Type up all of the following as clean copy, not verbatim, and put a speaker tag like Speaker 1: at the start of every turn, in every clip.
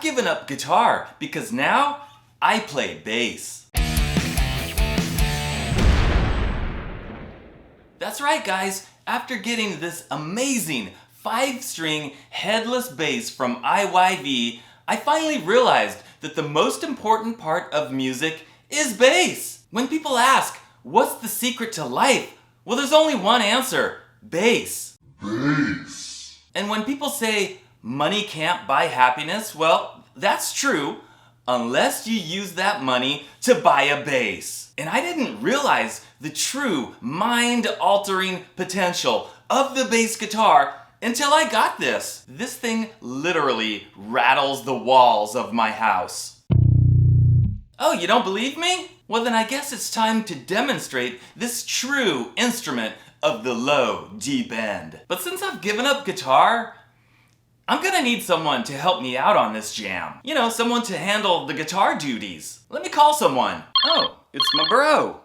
Speaker 1: given up guitar because now I play bass. That's right, guys. After getting this amazing 5-string headless bass from IYV, I finally realized that the most important part of music is bass. When people ask, what's the secret to life? Well, there's only one answer: bass.
Speaker 2: Bass.
Speaker 1: And when people say money can't buy happiness, well, that's true, unless you use that money to buy a bass. And I didn't realize the true mind-altering potential of the bass guitar until I got this. This thing literally rattles the walls of my house. Oh, you don't believe me? Well, then I guess it's time to demonstrate this true instrument of the low, deep end. But since I've given up guitar, I'm gonna need someone to help me out on this jam. You know, someone to handle the guitar duties. Let me call someone. Oh, it's my bro.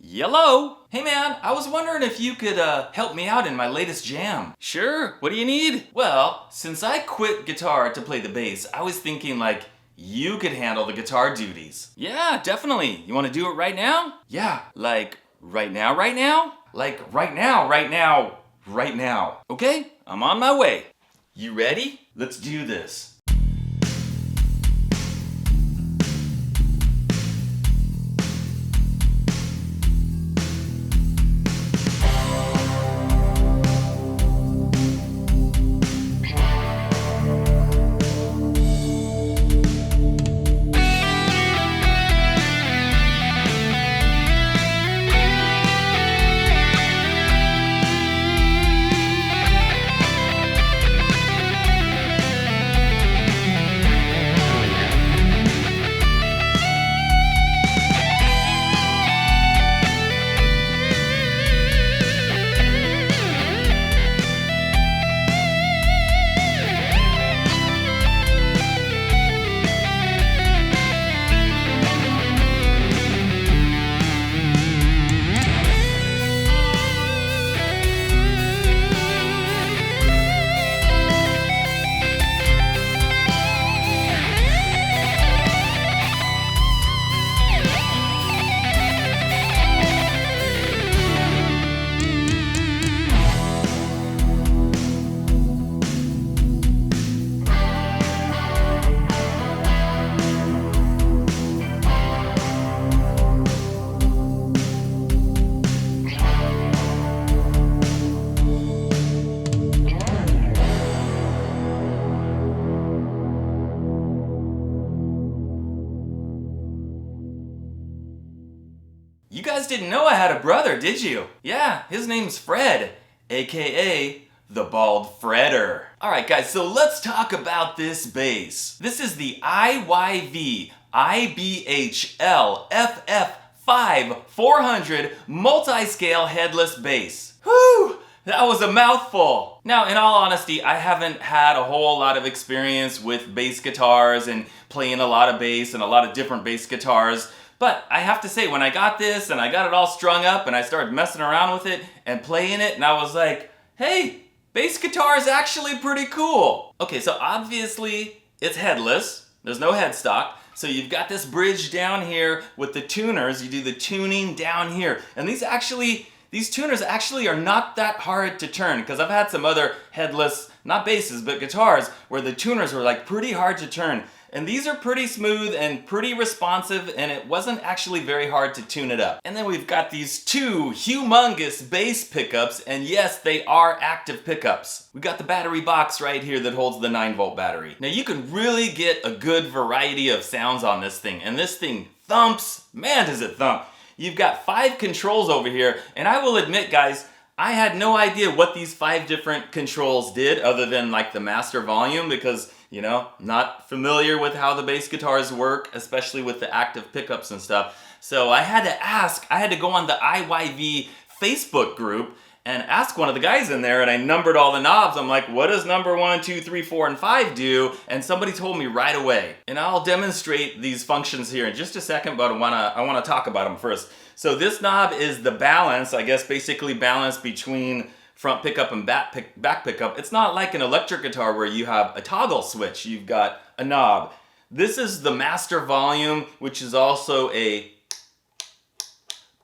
Speaker 1: Yellow. Hey man, I was wondering if you could help me out in my latest jam. Sure, what do you need? Well, since I quit guitar to play the bass, I was thinking like you could handle the guitar duties. Yeah, definitely. You wanna do it right now? Yeah, like right now, right now? Like right now, right now, right now. Okay, I'm on my way. You ready? Let's do this. You guys didn't know I had a brother, did you? Yeah, his name's Fred, aka the Bald Fredder. Alright guys, so let's talk about this bass. This is the IYV IBHL FF5 400 multi-scale headless bass. Whew! That was a mouthful. Now, in all honesty, I haven't had a whole lot of experience with bass guitars and playing a lot of bass and a lot of different bass guitars. But I have to say, when I got this and I got it all strung up and I started messing around with it and playing it, and I was like, hey, bass guitar is actually pretty cool. Okay, so obviously it's headless. There's no headstock. So you've got this bridge down here with the tuners. You do the tuning down here. And these tuners actually are not that hard to turn, because I've had some other headless, not basses, but guitars, where the tuners were like pretty hard to turn. And these are pretty smooth and pretty responsive, and it wasn't actually very hard to tune it up. And then we've got these two humongous bass pickups, and yes, they are active pickups. We've got the battery box right here that holds the 9-volt battery. Now you can really get a good variety of sounds on this thing, and this thing thumps. Man, does it thump. You've got 5 controls over here, and I will admit, guys, I had no idea what these 5 different controls did other than like the master volume, because, you know, not familiar with how the bass guitars work, especially with the active pickups and stuff. So I had to go on the IYV Facebook group and ask one of the guys in there, and I numbered all the knobs. I'm like, what does number 1, 2, 3, 4, and 5 do? And somebody told me right away. And I'll demonstrate these functions here in just a second, but I wanna talk about them first. So this knob is the balance, I guess basically balance between front pickup and back pickup, it's not like an electric guitar where you have a toggle switch. You've got a knob. This is the master volume, which is also a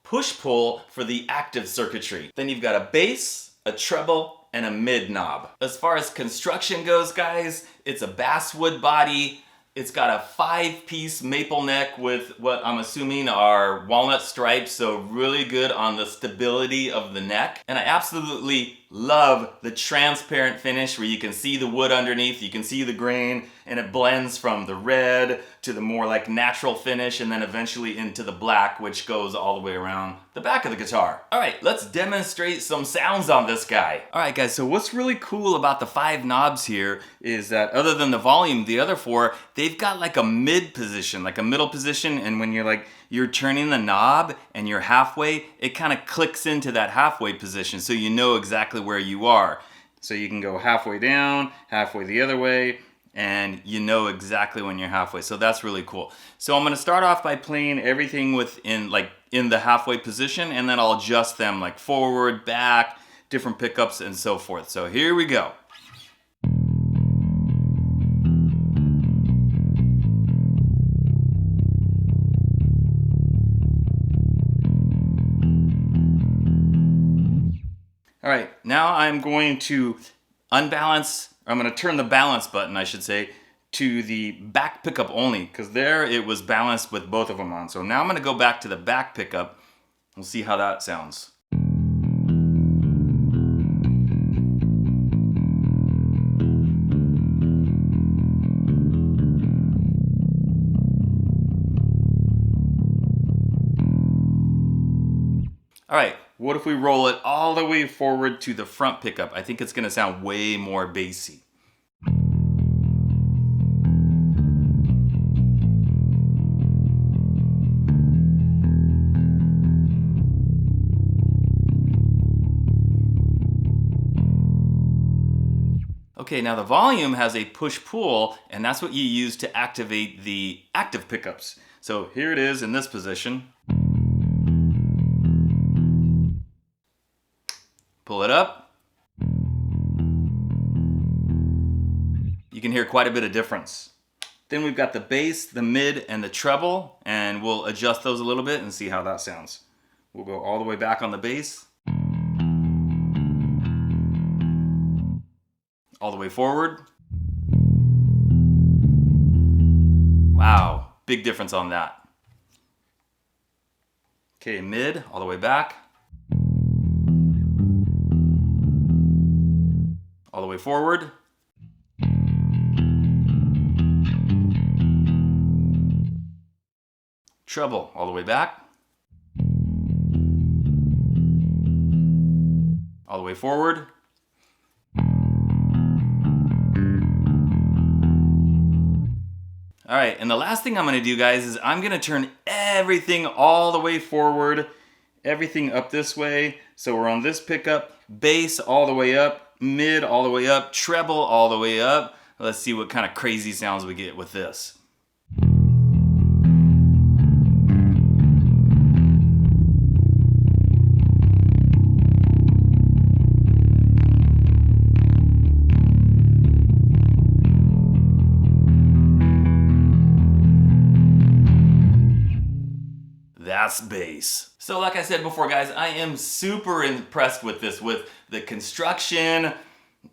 Speaker 1: push-pull for the active circuitry. Then you've got a bass, a treble, and a mid knob. As far as construction goes, guys, it's a basswood body. It's got a 5-piece maple neck with what I'm assuming are walnut stripes, so really good on the stability of the neck. And I absolutely love the transparent finish where you can see the wood underneath, you can see the grain, and it blends from the red to the more like natural finish and then eventually into the black, which goes all the way around the back of the guitar. All right, let's demonstrate some sounds on this guy. All right, guys, so what's really cool about the 5 knobs here is that other than the volume, the other 4, they've got like a mid position, like a middle position, and when you're turning the knob and you're halfway, it kind of clicks into that halfway position so you know exactly where you are. So you can go halfway down, halfway the other way, and you know exactly when you're halfway. So that's really cool. So I'm going to start off by playing everything within in the halfway position, and then I'll adjust them like forward, back, different pickups, and so forth. So here we go. All right, now I'm going to unbalance, or I'm going to turn the balance button, I should say, to the back pickup only, because there it was balanced with both of them on. So now I'm going to go back to the back pickup. We'll see how that sounds. All right, what if we roll it all the way forward to the front pickup? I think it's gonna sound way more bassy. Okay, now the volume has a push-pull, and that's what you use to activate the active pickups. So here it is in this position. Pull it up. You can hear quite a bit of difference. Then we've got the bass, the mid, and the treble, and we'll adjust those a little bit and see how that sounds. We'll go all the way back on the bass. All the way forward. Wow, big difference on that. Okay, mid, all the way back. All the way forward. Treble, all the way back. All the way forward. All right, and the last thing I'm gonna do, guys, is I'm gonna turn everything all the way forward, everything up this way. So we're on this pickup, bass all the way up, mid all the way up, treble all the way up. Let's see what kind of crazy sounds we get with this. That's bass. So like I said before, guys, I am super impressed with this, with the construction,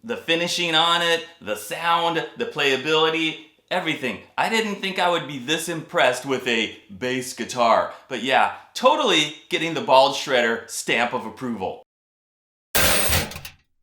Speaker 1: the finishing on it, the sound, the playability, everything. I didn't think I would be this impressed with a bass guitar. But yeah, totally getting the Bald Shredder stamp of approval.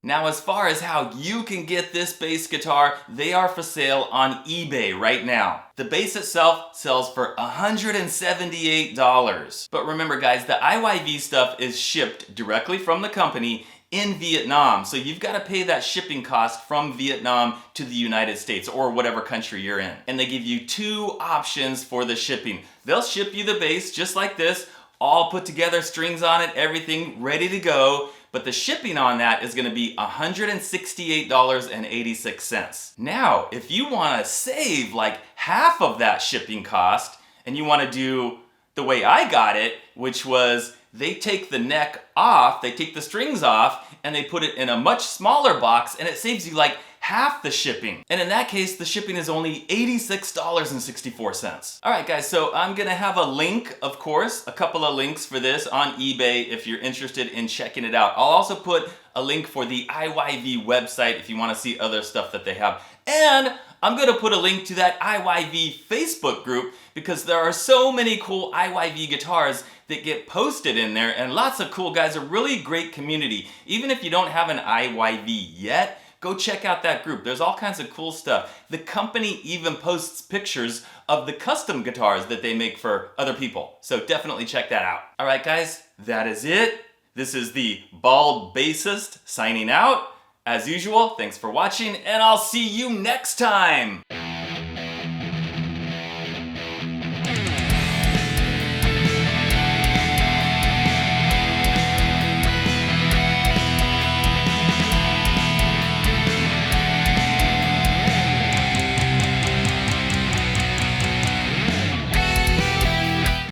Speaker 1: Now, as far as how you can get this bass guitar, they are for sale on eBay right now. The bass itself sells for $178. But remember, guys, the IYV stuff is shipped directly from the company in Vietnam. So you've got to pay that shipping cost from Vietnam to the United States or whatever country you're in. And they give you 2 options for the shipping. They'll ship you the bass just like this, all put together, strings on it, everything ready to go. But the shipping on that is going to be $168.86. Now, if you want to save like half of that shipping cost and you want to do the way I got it, which was they take the neck off, they take the strings off, and they put it in a much smaller box, and it saves you like half the shipping. And in that case, the shipping is only $86.64. All right, guys, so I'm gonna have a link, of course, a couple of links for this on eBay if you're interested in checking it out. I'll also put a link for the IYV website if you wanna see other stuff that they have. And I'm gonna put a link to that IYV Facebook group because there are so many cool IYV guitars that get posted in there, and lots of cool guys, a really great community. Even if you don't have an IYV yet, go check out that group. There's all kinds of cool stuff. The company even posts pictures of the custom guitars that they make for other people. So definitely check that out. All right, guys, that is it. This is the Bald Bassist signing out. As usual, thanks for watching, and I'll see you next time.